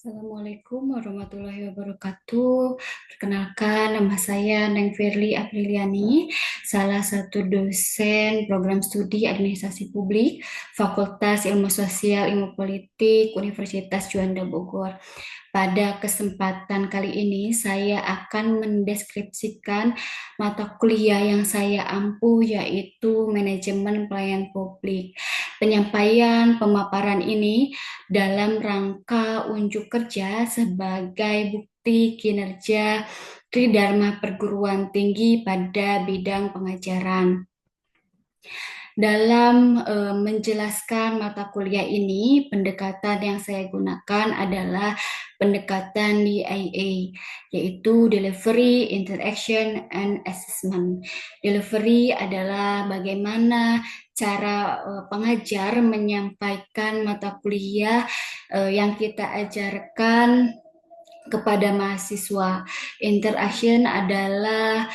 Assalamualaikum warahmatullahi wabarakatuh. Perkenalkan, nama saya Neng Firly Apriliani, salah satu dosen program studi Administrasi Publik, Fakultas Ilmu Sosial Ilmu Politik, Universitas Juanda Bogor. Pada kesempatan kali ini, saya akan mendeskripsikan mata kuliah yang saya ampuh, yaitu Manajemen Pelayanan Publik. Penyampaian pemaparan ini dalam rangka unjuk kerja sebagai bukti kinerja Tridharma Perguruan Tinggi pada bidang pengajaran. Dalam menjelaskan mata kuliah ini, pendekatan yang saya gunakan adalah pendekatan DIA, yaitu Delivery, Interaction, and Assessment. Delivery adalah bagaimana cara pengajar menyampaikan mata kuliah yang kita ajarkan kepada mahasiswa. Interaction adalah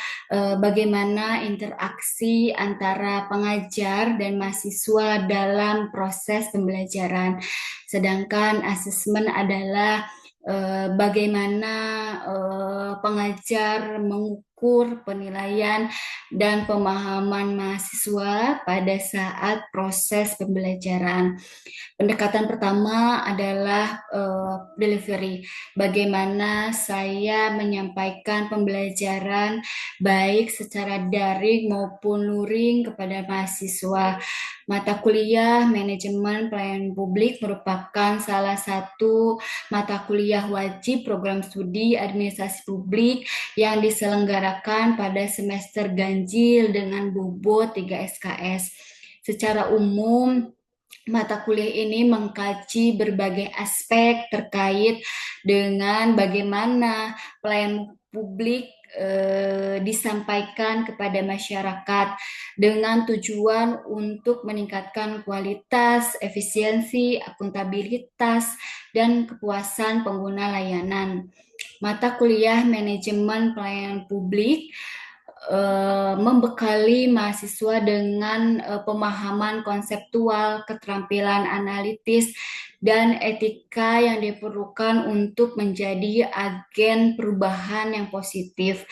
bagaimana interaksi antara pengajar dan mahasiswa dalam proses pembelajaran. Sedangkan assessment adalah bagaimana pengajar mengukur penilaian dan pemahaman mahasiswa pada saat proses pembelajaran. Pendekatan pertama adalah delivery. Bagaimana saya menyampaikan pembelajaran baik secara daring maupun luring kepada mahasiswa. Mata kuliah Manajemen Pelayanan Publik merupakan salah satu mata kuliah wajib program studi Administrasi Publik yang diselenggarakan pada semester ganjil dengan bobot 3 SKS. Secara umum, mata kuliah ini mengkaji berbagai aspek terkait dengan bagaimana pelayanan publik disampaikan kepada masyarakat dengan tujuan untuk meningkatkan kualitas, efisiensi, akuntabilitas, dan kepuasan pengguna layanan. Mata kuliah Manajemen Pelayanan Publik membekali mahasiswa dengan pemahaman konseptual, keterampilan analitis, dan etika yang diperlukan untuk menjadi agen perubahan yang positif,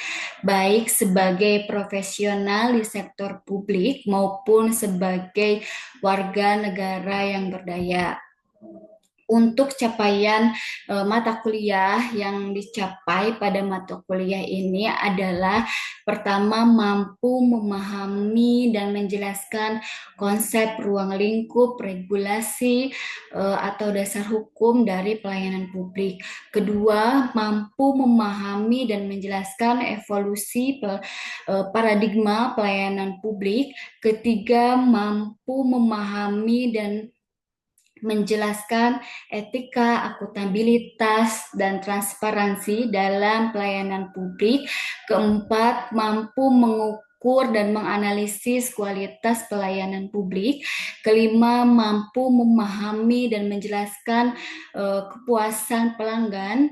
baik sebagai profesional di sektor publik maupun sebagai warga negara yang berdaya. Untuk capaian mata kuliah yang dicapai pada mata kuliah ini adalah pertama, mampu memahami dan menjelaskan konsep ruang lingkup regulasi atau dasar hukum dari pelayanan publik. Kedua, mampu memahami dan menjelaskan evolusi paradigma pelayanan publik. Ketiga, mampu memahami dan menjelaskan etika, akuntabilitas, dan transparansi dalam pelayanan publik. Keempat, mampu mengukur dan menganalisis kualitas pelayanan publik. Kelima, mampu memahami dan menjelaskan kepuasan pelanggan.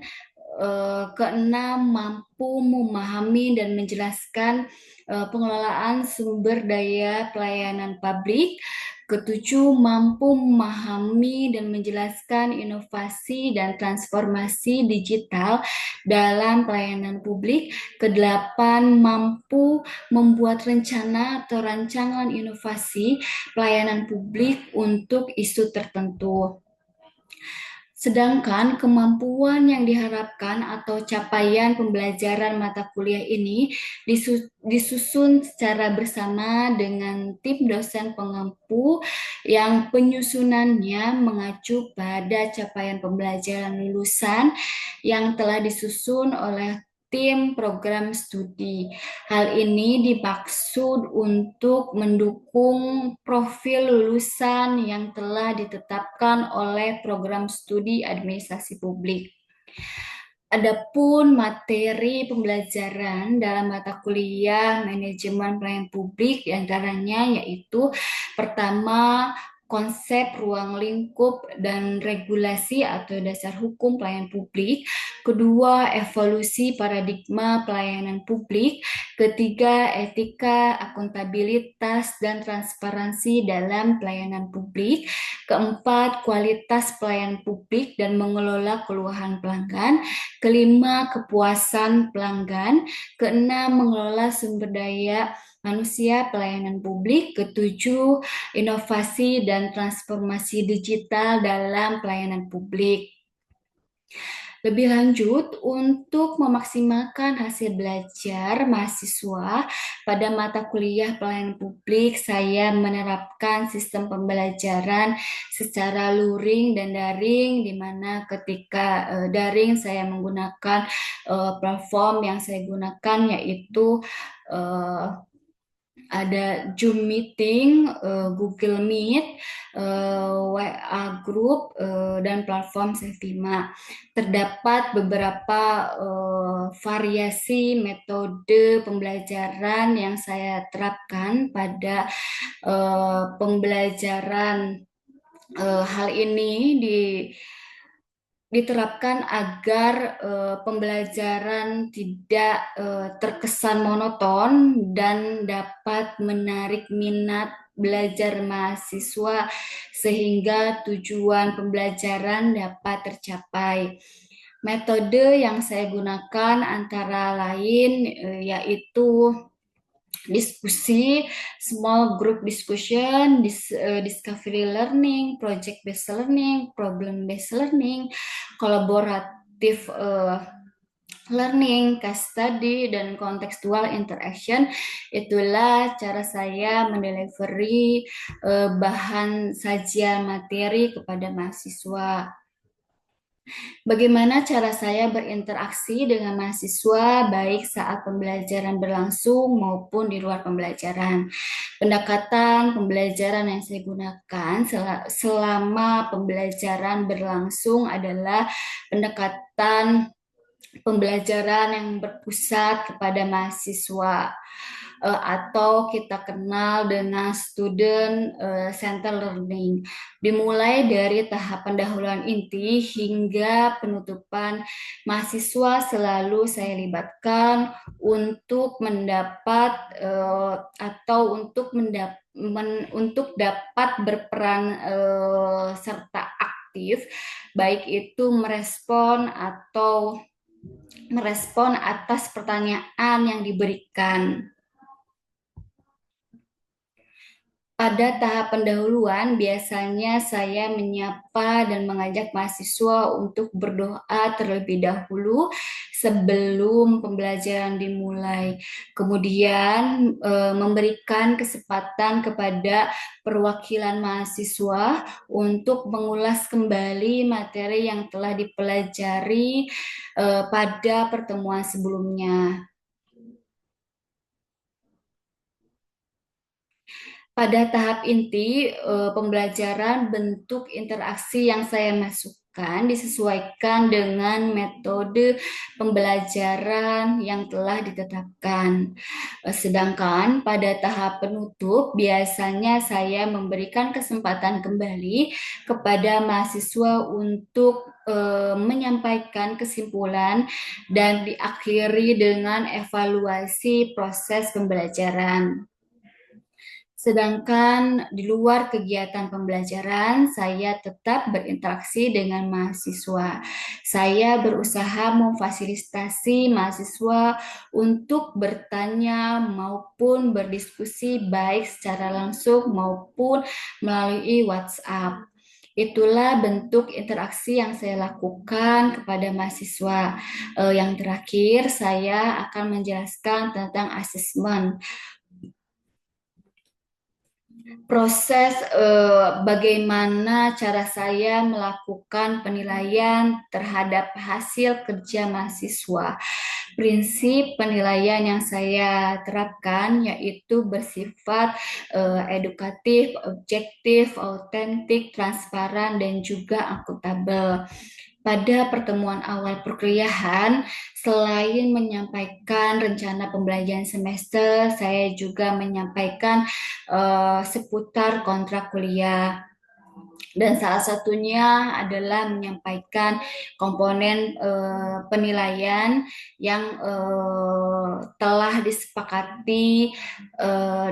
Keenam, mampu memahami dan menjelaskan pengelolaan sumber daya pelayanan publik. Ketujuh, mampu memahami dan menjelaskan inovasi dan transformasi digital dalam pelayanan publik. Kedelapan, mampu membuat rencana atau rancangan inovasi pelayanan publik untuk isu tertentu. Sedangkan kemampuan yang diharapkan atau capaian pembelajaran mata kuliah ini disusun secara bersama dengan tim dosen pengampu yang penyusunannya mengacu pada capaian pembelajaran lulusan yang telah disusun oleh tim program studi. Hal ini dimaksud untuk mendukung profil lulusan yang telah ditetapkan oleh program studi Administrasi Publik. Adapun materi pembelajaran dalam mata kuliah Manajemen Pelayanan Publik diantaranya yaitu pertama, konsep ruang lingkup dan regulasi atau dasar hukum pelayanan publik. Kedua, evolusi paradigma pelayanan publik. Ketiga, etika, akuntabilitas, dan transparansi dalam pelayanan publik. Keempat, kualitas pelayanan publik dan mengelola keluhan pelanggan. Kelima, kepuasan pelanggan. Keenam, mengelola sumber daya manusia pelayanan publik. Ketujuh, inovasi dan transformasi digital dalam pelayanan publik. Lebih lanjut, untuk memaksimalkan hasil belajar mahasiswa pada mata kuliah pelayanan publik, saya menerapkan sistem pembelajaran secara luring dan daring, di mana ketika daring saya menggunakan platform yang saya gunakan yaitu eh, ada Zoom meeting, Google Meet, WA Group, dan platform Sevima. Terdapat beberapa variasi metode pembelajaran yang saya terapkan pada pembelajaran. Hal ini diterapkan agar pembelajaran tidak terkesan monoton dan dapat menarik minat belajar mahasiswa sehingga tujuan pembelajaran dapat tercapai. Metode yang saya gunakan antara lain yaitu diskusi, small group discussion, discovery learning, project based learning, problem based learning, kolaboratif learning, case study, dan contextual interaction. Itulah cara saya mendelivery bahan sajian materi kepada mahasiswa. Bagaimana cara saya berinteraksi dengan mahasiswa baik saat pembelajaran berlangsung maupun di luar pembelajaran? Pendekatan pembelajaran yang saya gunakan selama pembelajaran berlangsung adalah pendekatan pembelajaran yang berpusat kepada mahasiswa, atau kita kenal dengan student center learning. Dimulai dari tahap pendahuluan inti hingga penutupan, mahasiswa selalu saya libatkan untuk mendapat atau untuk dapat berperan serta aktif, baik itu merespon atas pertanyaan yang diberikan. Pada tahap pendahuluan, biasanya saya menyapa dan mengajak mahasiswa untuk berdoa terlebih dahulu sebelum pembelajaran dimulai. Kemudian memberikan kesempatan kepada perwakilan mahasiswa untuk mengulas kembali materi yang telah dipelajari pada pertemuan sebelumnya. Pada tahap inti pembelajaran, bentuk interaksi yang saya masukkan disesuaikan dengan metode pembelajaran yang telah ditetapkan. Sedangkan pada tahap penutup, biasanya saya memberikan kesempatan kembali kepada mahasiswa untuk menyampaikan kesimpulan dan diakhiri dengan evaluasi proses pembelajaran. Sedangkan di luar kegiatan pembelajaran, saya tetap berinteraksi dengan mahasiswa. Saya berusaha memfasilitasi mahasiswa untuk bertanya maupun berdiskusi baik secara langsung maupun melalui WhatsApp. Itulah bentuk interaksi yang saya lakukan kepada mahasiswa. Yang terakhir, saya akan menjelaskan tentang asesmen. Proses bagaimana cara saya melakukan penilaian terhadap hasil kerja mahasiswa. Prinsip penilaian yang saya terapkan yaitu bersifat edukatif, objektif, autentik, transparan, dan juga akuntabel. Pada pertemuan awal perkuliahan, selain menyampaikan rencana pembelajaran semester, saya juga menyampaikan seputar kontrak kuliah. Dan salah satunya adalah menyampaikan komponen penilaian yang telah disepakati,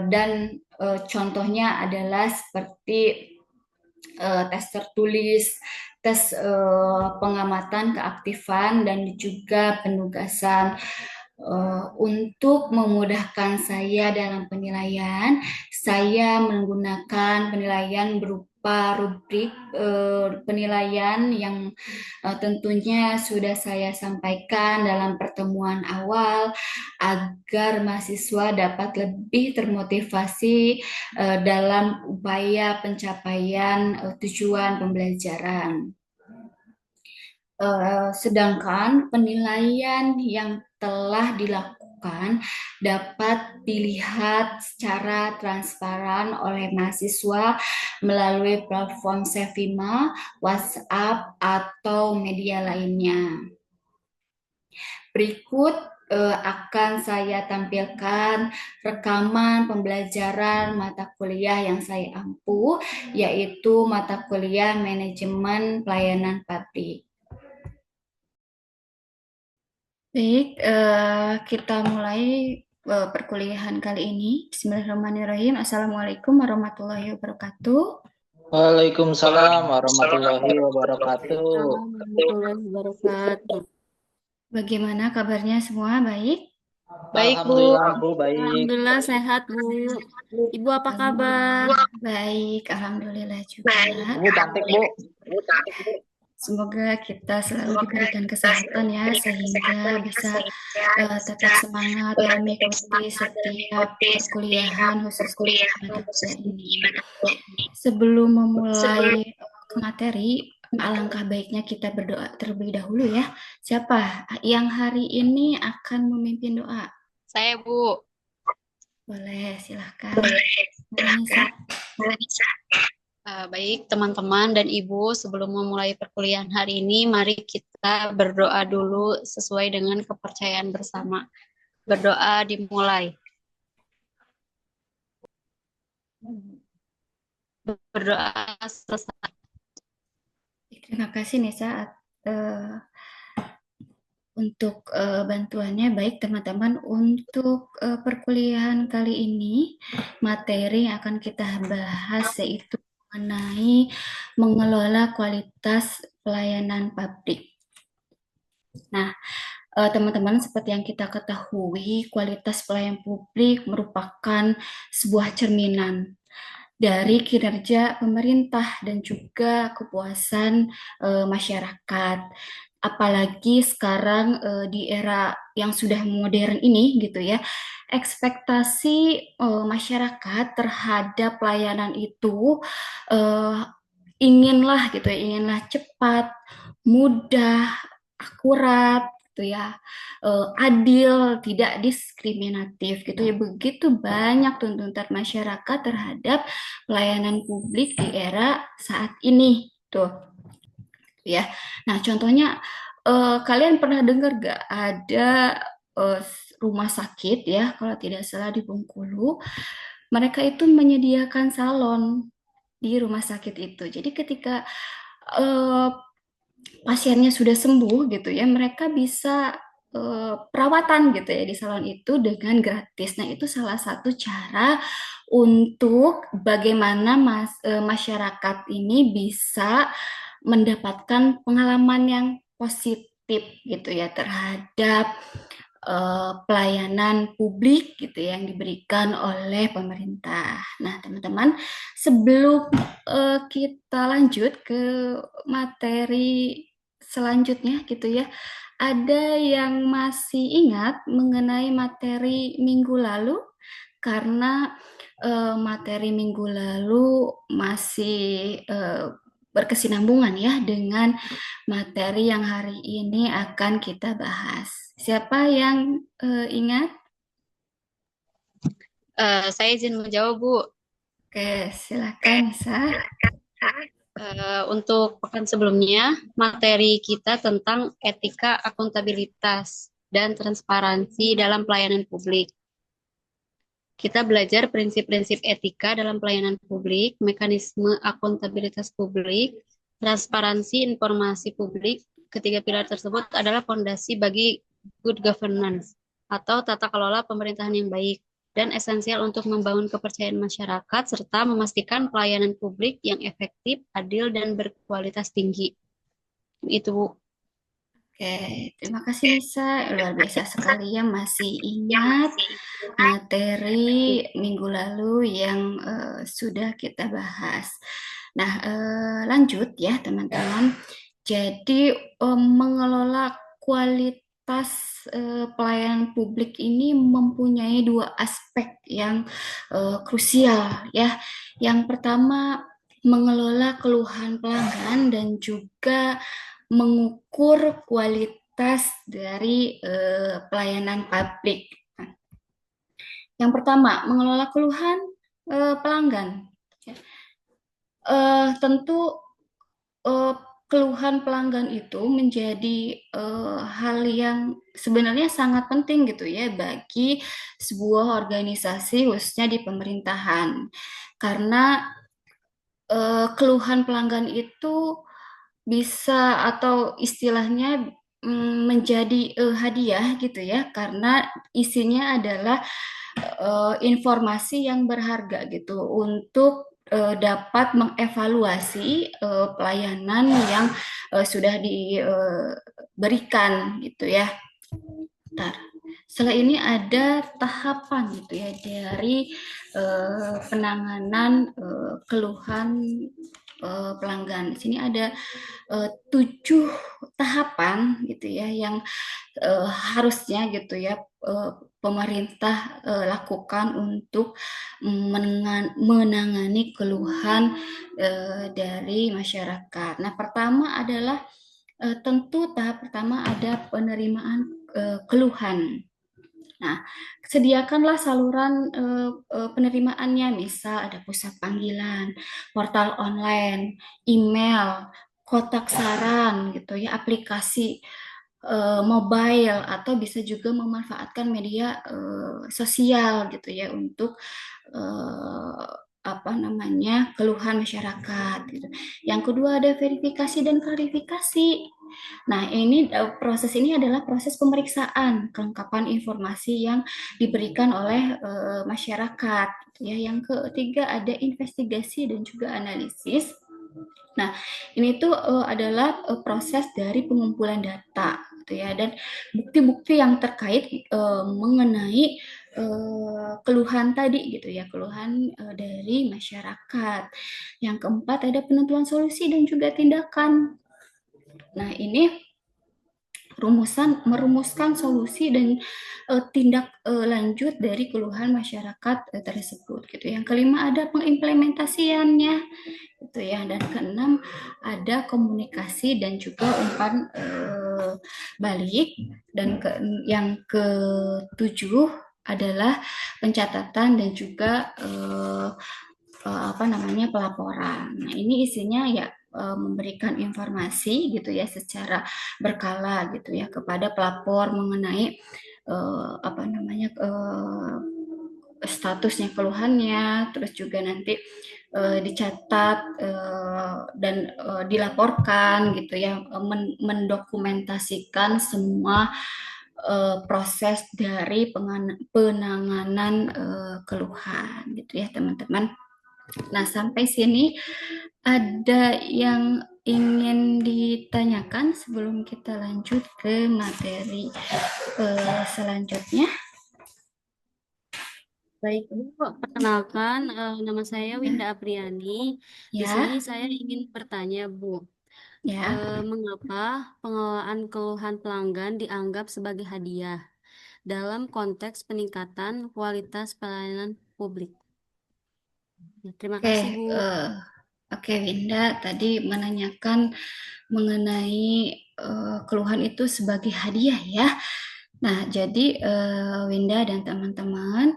dan contohnya adalah seperti tes tertulis, tes pengamatan keaktifan, dan juga penugasan. Untuk memudahkan saya dalam penilaian, saya menggunakan penilaian berupa rubrik penilaian yang tentunya sudah saya sampaikan dalam pertemuan awal agar mahasiswa dapat lebih termotivasi dalam upaya pencapaian tujuan pembelajaran. Sedangkan penilaian yang telah dilakukan dapat dilihat secara transparan oleh mahasiswa melalui platform Sevima, WhatsApp, atau media lainnya. Berikut akan saya tampilkan rekaman pembelajaran mata kuliah yang saya ampu, yaitu mata kuliah Manajemen Pelayanan Pabrik. Baik, kita mulai perkuliahan kali ini. Bismillahirrahmanirrahim. Assalamualaikum warahmatullahi wabarakatuh. Waalaikumsalam warahmatullahi wabarakatuh. Waalaikumsalam warahmatullahi wabarakatuh. Bagaimana kabarnya semua? Baik? Baik, Bu. Alhamdulillah Bu baik. Alhamdulillah sehat, Bu. Ibu apa kabar? Baik, alhamdulillah juga. Bu cantik Bu. Semoga kita selalu diberikan kesehatan ya, sehingga bisa tetap semangat mengikuti setiap perkuliahan, khususnya mata kuliah ini. Sebelum memulai materi, alangkah baiknya kita berdoa terlebih dahulu ya. Siapa yang hari ini akan memimpin doa? Saya, Bu. Boleh, silahkan. Nisa. Baik, teman-teman dan Ibu, sebelum memulai perkuliahan hari ini, mari kita berdoa dulu sesuai dengan kepercayaan bersama. Berdoa dimulai. Berdoa selesai. Terima kasih Nisa untuk bantuannya. Baik teman-teman, untuk perkuliahan kali ini materi yang akan kita bahas yaitu mengenai mengelola kualitas pelayanan pabrik. Nah, teman-teman, seperti yang kita ketahui, kualitas pelayanan publik merupakan sebuah cerminan dari kinerja pemerintah dan juga kepuasan masyarakat. Apalagi sekarang di era yang sudah modern ini gitu ya, ekspektasi masyarakat terhadap pelayanan itu eh, inginlah gitu ya, inginlah cepat, mudah, akurat gitu ya, adil, tidak diskriminatif gitu ya. Begitu banyak tuntutan masyarakat terhadap pelayanan publik di era saat ini tuh ya. Nah, contohnya kalian pernah dengar gak ada eh, rumah sakit ya, kalau tidak salah di Bengkulu, mereka itu menyediakan salon di rumah sakit itu. Jadi ketika eh, pasiennya sudah sembuh gitu ya, mereka bisa perawatan gitu ya di salon itu dengan gratis. Nah, itu salah satu cara untuk bagaimana masyarakat ini bisa mendapatkan pengalaman yang positif gitu ya terhadap pelayanan publik gitu ya, yang diberikan oleh pemerintah. Nah, teman-teman, sebelum kita lanjut ke materi selanjutnya gitu ya, ada yang masih ingat mengenai materi minggu lalu? Karena materi minggu lalu masih berkesinambungan ya dengan materi yang hari ini akan kita bahas. Siapa yang ingat? Saya izin menjawab, Bu. Oke, silakan Nisa. Untuk pekan sebelumnya, materi kita tentang etika, akuntabilitas, dan transparansi dalam pelayanan publik. Kita belajar prinsip-prinsip etika dalam pelayanan publik, mekanisme akuntabilitas publik, transparansi informasi publik. Ketiga pilar tersebut adalah fondasi bagi good governance atau tata kelola pemerintahan yang baik dan esensial untuk membangun kepercayaan masyarakat serta memastikan pelayanan publik yang efektif, adil, dan berkualitas tinggi. Itu, Bu. Oke, terima kasih Nisa. Luar biasa sekali ya masih ingat materi minggu lalu yang sudah kita bahas. Nah, lanjut ya teman-teman. Jadi mengelola kualitas pelayanan publik ini mempunyai dua aspek yang krusial ya. Yang pertama mengelola keluhan pelanggan dan juga mengukur kualitas dari pelayanan publik. Yang pertama, mengelola keluhan pelanggan. Tentu keluhan pelanggan itu menjadi hal yang sebenarnya sangat penting gitu ya bagi sebuah organisasi khususnya di pemerintahan. Karena keluhan pelanggan itu bisa atau istilahnya menjadi hadiah gitu ya karena isinya adalah informasi yang berharga gitu untuk dapat mengevaluasi pelayanan yang sudah diberikan gitu ya. Bentar. Setelah ini ada tahapan gitu ya dari penanganan keluhan pelanggan. Di sini ada 7 tahapan gitu ya yang harusnya gitu ya pemerintah lakukan untuk menangani keluhan dari masyarakat. Nah, pertama adalah tentu tahap pertama ada penerimaan keluhan. Nah, sediakanlah saluran penerimaannya, misal ada pusat panggilan, portal online, email, kotak saran gitu ya, aplikasi mobile atau bisa juga memanfaatkan media sosial gitu ya untuk apa namanya keluhan masyarakat gitu. Yang kedua ada verifikasi dan klarifikasi. Nah, ini proses ini adalah proses pemeriksaan kelengkapan informasi yang diberikan oleh masyarakat gitu ya. Yang ketiga ada investigasi dan juga analisis. Nah, ini tuh adalah proses dari pengumpulan data gitu ya dan bukti-bukti yang terkait mengenai keluhan tadi gitu ya, keluhan dari masyarakat. Yang keempat ada penentuan solusi dan juga tindakan. Nah, ini merumuskan solusi dan tindak lanjut dari keluhan masyarakat tersebut gitu. Yang kelima ada pengimplementasiannya gitu ya dan keenam ada komunikasi dan juga umpan balik dan yang ketujuh adalah pencatatan dan juga apa namanya pelaporan. Nah, ini isinya ya memberikan informasi gitu ya secara berkala gitu ya kepada pelapor mengenai apa namanya statusnya keluhannya, terus juga nanti dicatat dan dilaporkan gitu ya, mendokumentasikan semua proses dari penanganan keluhan gitu ya teman-teman. Nah, sampai sini ada yang ingin ditanyakan sebelum kita lanjut ke materi selanjutnya? Baik, Bu. Perkenalkan, nama saya Winda Apriani. Di sini Ya, saya ingin bertanya, Bu. ya. Mengapa pengelolaan keluhan pelanggan dianggap sebagai hadiah dalam konteks peningkatan kualitas pelayanan publik? Ya, terima Oke, kasih, Bu. oke Winda tadi menanyakan mengenai keluhan itu sebagai hadiah ya. Nah, jadi Winda dan teman-teman,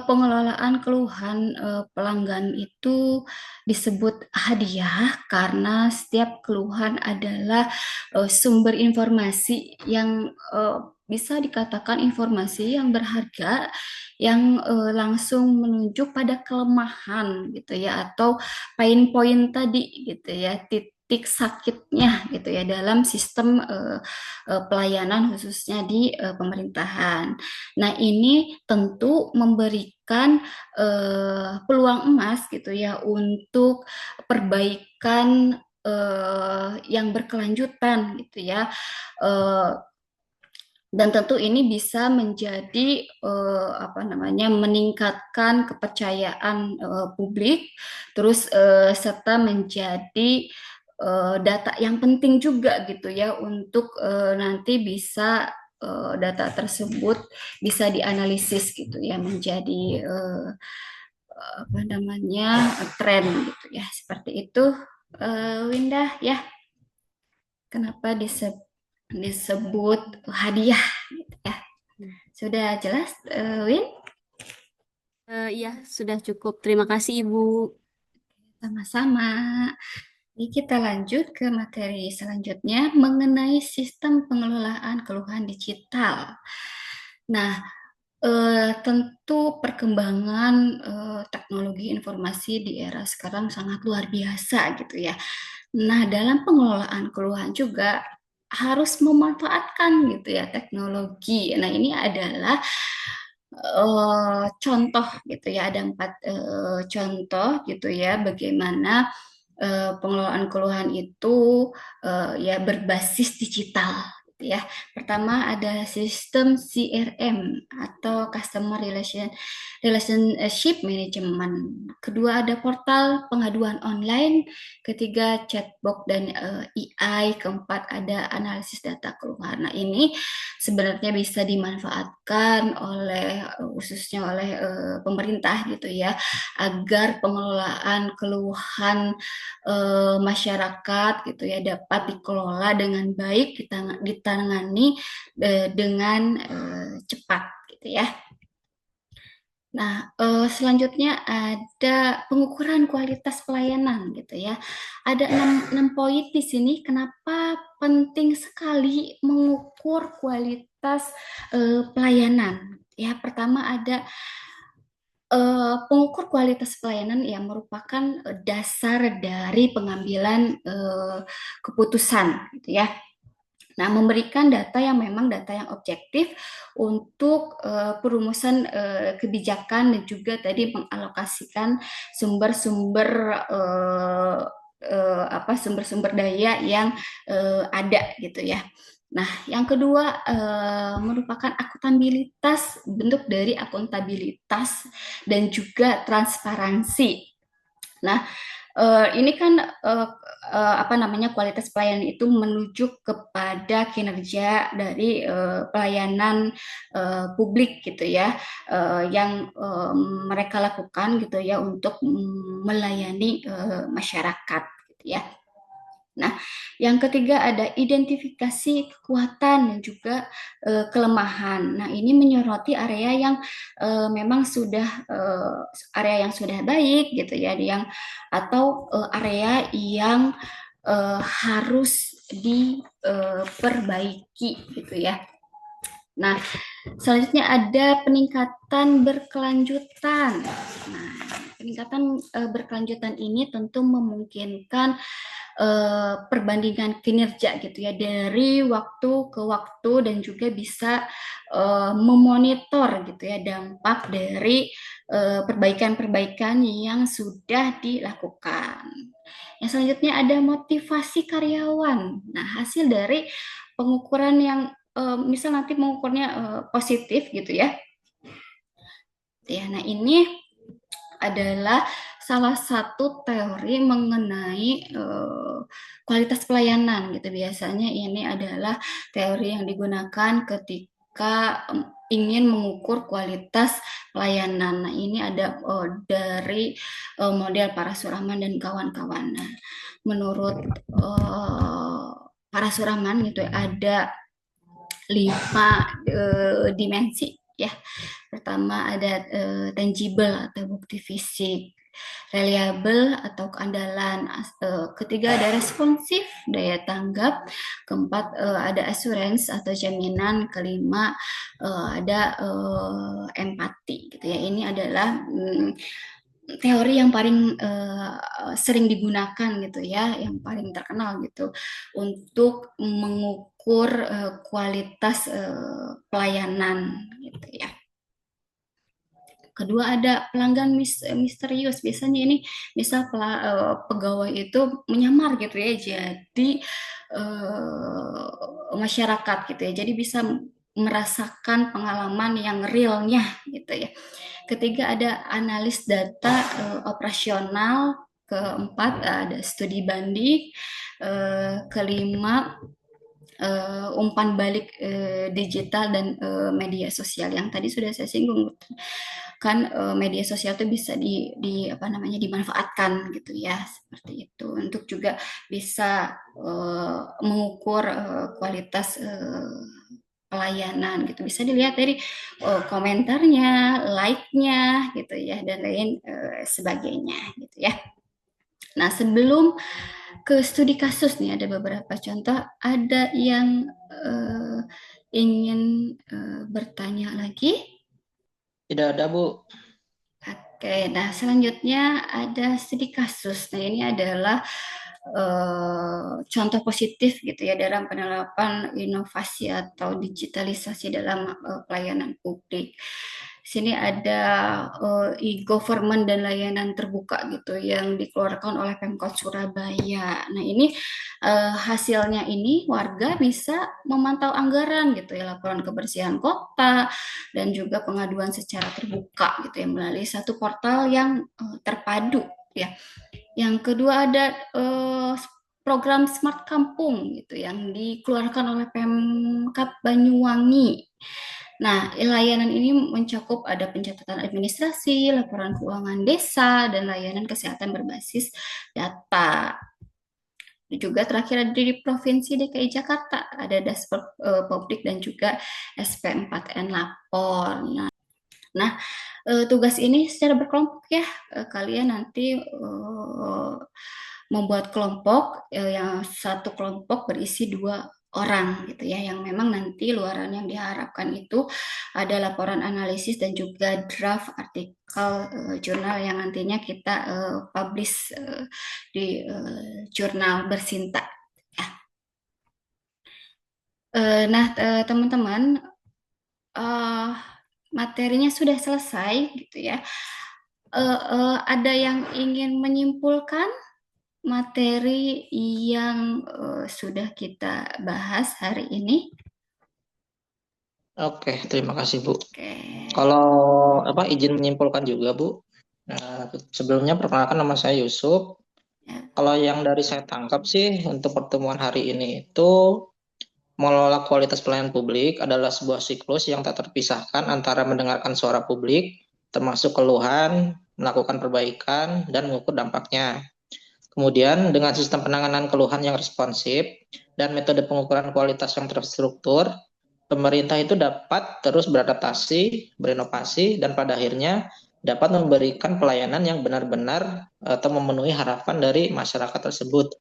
pengelolaan keluhan pelanggan itu disebut hadiah karena setiap keluhan adalah sumber informasi yang bisa dikatakan informasi yang berharga yang langsung menunjuk pada kelemahan gitu ya atau pain point tadi gitu ya titik sakitnya gitu ya dalam sistem pelayanan khususnya di pemerintahan. Nah, ini tentu memberikan peluang emas gitu ya untuk perbaikan yang berkelanjutan gitu ya. Eh, dan tentu ini bisa menjadi apa namanya meningkatkan kepercayaan publik terus serta menjadi data yang penting juga gitu ya untuk nanti bisa data tersebut bisa dianalisis gitu ya menjadi apa namanya tren gitu ya seperti itu Winda ya kenapa disebut hadiah gitu ya. Sudah jelas, Win? Iya, sudah cukup. Terima kasih, Ibu. Sama-sama. Jadi kita lanjut ke materi selanjutnya mengenai sistem pengelolaan keluhan digital. Nah, tentu perkembangan teknologi informasi di era sekarang sangat luar biasa gitu ya. Nah, dalam pengelolaan keluhan juga harus memanfaatkan gitu ya teknologi. Nah, ini adalah contoh gitu ya, ada 4 contoh gitu ya, bagaimana pengelolaan keluhan itu ya berbasis digital gitu ya. Pertama ada sistem CRM atau Customer Relationship Management. Kedua ada portal pengaduan online. Ketiga chatbot dan AI. Keempat ada analisis data keluhan. Nah ini sebenarnya bisa dimanfaatkan oleh khususnya oleh pemerintah gitu ya agar pengelolaan keluhan masyarakat gitu ya dapat dikelola dengan baik ditangani dengan cepat gitu ya. Nah, selanjutnya ada pengukuran kualitas pelayanan gitu ya. Ada 6 poin di sini kenapa penting sekali mengukur kualitas pelayanan. Ya, pertama ada pengukur kualitas pelayanan yang merupakan dasar dari pengambilan keputusan gitu ya. Nah, memberikan data yang memang data yang objektif untuk perumusan kebijakan dan juga tadi mengalokasikan sumber-sumber apa sumber-sumber daya yang ada gitu ya. Nah, yang kedua merupakan akuntabilitas, bentuk dari akuntabilitas dan juga transparansi. Nah, ini kan apa namanya kualitas pelayanan itu menuju kepada kinerja dari pelayanan publik gitu ya, yang mereka lakukan gitu ya untuk melayani masyarakat gitu ya. Nah, yang ketiga ada identifikasi kekuatan dan juga kelemahan. Nah, ini menyoroti area yang memang sudah area yang sudah baik gitu ya, yang atau area yang harus diperbaiki gitu ya. Nah, selanjutnya ada peningkatan berkelanjutan. Nah, peningkatan berkelanjutan ini tentu memungkinkan perbandingan kinerja gitu ya dari waktu ke waktu dan juga bisa memonitor gitu ya dampak dari perbaikan-perbaikan yang sudah dilakukan. Yang selanjutnya ada motivasi karyawan. Nah, hasil dari pengukuran yang misal nanti mengukurnya positif gitu ya. Ya, nah ini adalah salah satu teori mengenai kualitas pelayanan gitu. Biasanya ini adalah teori yang digunakan ketika ingin mengukur kualitas pelayanan. Nah, ini ada dari model Parashurahman dan kawan-kawan. Nah, menurut Parashurahman gitu ada 5 dimensi ya. Pertama ada tangible atau bukti fisik. reliable atau keandalan. Ketiga ada responsif, daya tanggap. Keempat ada assurance atau jaminan. Kelima ada empati gitu ya. Ini adalah teori yang paling sering digunakan gitu ya, yang paling terkenal gitu untuk mengukur kualitas pelayanan gitu ya. Kedua ada pelanggan misterius. Biasanya ini misal pegawai itu menyamar gitu ya, jadi masyarakat gitu ya. Jadi bisa merasakan pengalaman yang realnya gitu ya. Ketiga ada analis data operasional. Keempat ada studi banding. Kelima umpan balik digital dan media sosial yang tadi sudah saya singgung kan. Media sosial itu bisa dimanfaatkan gitu ya, seperti itu untuk juga bisa mengukur kualitas pelayanan gitu. Bisa dilihat dari komentarnya, like-nya gitu ya, dan lain sebagainya gitu ya. Nah, sebelum ke studi kasus nih ada beberapa contoh. Ada yang ingin bertanya lagi? Tidak ada, Bu. Oke, nah selanjutnya ada studi kasus. Nah, ini adalah contoh positif gitu ya dalam penerapan inovasi atau digitalisasi dalam pelayanan publik. Sini ada e-government dan layanan terbuka gitu yang dikeluarkan oleh Pemkot Surabaya. Nah, ini hasilnya ini warga bisa memantau anggaran gitu ya, laporan kebersihan kota dan juga pengaduan secara terbuka gitu ya melalui satu portal yang terpadu ya. Yang kedua ada program Smart Kampung gitu yang dikeluarkan oleh Pemkab Banyuwangi. Nah, layanan ini mencakup ada pencatatan administrasi, laporan keuangan desa, dan layanan kesehatan berbasis data. Juga terakhir ada di Provinsi DKI Jakarta, ada dashboard publik dan juga SP4N lapor. Nah, tugas ini secara berkelompok ya, kalian nanti membuat kelompok yang satu kelompok berisi 2 orang gitu ya, yang memang nanti luaran yang diharapkan itu ada laporan analisis dan juga draft artikel jurnal yang nantinya kita publish di jurnal Bersinta ya. Nah, teman-teman, materinya sudah selesai gitu ya. Ada yang ingin menyimpulkan materi yang sudah kita bahas hari ini? Oke, terima kasih, Bu. Oke. Kalau izin menyimpulkan juga, Bu. Nah, sebelumnya perkenalkan, nama saya Yusuf. Ya. Kalau yang dari saya tangkap sih untuk pertemuan hari ini itu mengelola kualitas pelayanan publik adalah sebuah siklus yang tak terpisahkan antara mendengarkan suara publik, termasuk keluhan, melakukan perbaikan, dan mengukur dampaknya. Kemudian dengan sistem penanganan keluhan yang responsif dan metode pengukuran kualitas yang terstruktur, pemerintah itu dapat terus beradaptasi, berinovasi, dan pada akhirnya dapat memberikan pelayanan yang benar-benar atau memenuhi harapan dari masyarakat tersebut.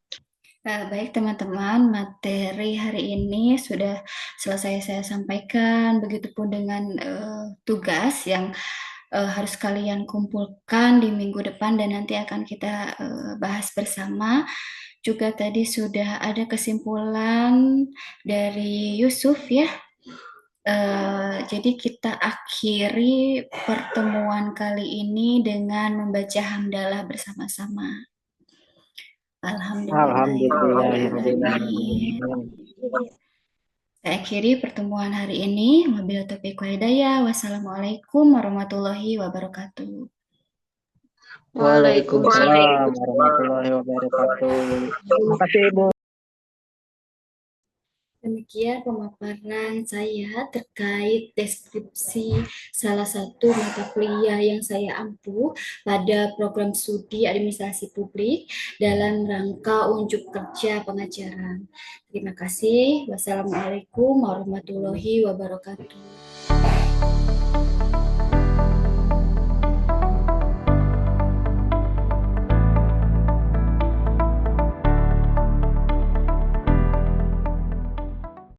Baik teman-teman, materi hari ini sudah selesai saya sampaikan. Begitupun dengan tugas yang harus kalian kumpulkan di minggu depan dan nanti akan kita bahas bersama. Juga tadi sudah ada kesimpulan dari Yusuf ya. Jadi kita akhiri pertemuan kali ini dengan membaca hamdalah bersama-sama. Alhamdulillahirrahmanirrahim. Saya akhiri pertemuan hari ini. Wabillahi taufiq wal hidayah. Wassalamualaikum warahmatullahi wabarakatuh. Waalaikumsalam warahmatullahi wabarakatuh. Terima kasih, Ibu. Demikian pemaparan saya terkait deskripsi salah satu mata kuliah yang saya ampu pada program studi administrasi publik dalam rangka unjuk kerja pengajaran. Terima kasih. Wassalamualaikum warahmatullahi wabarakatuh.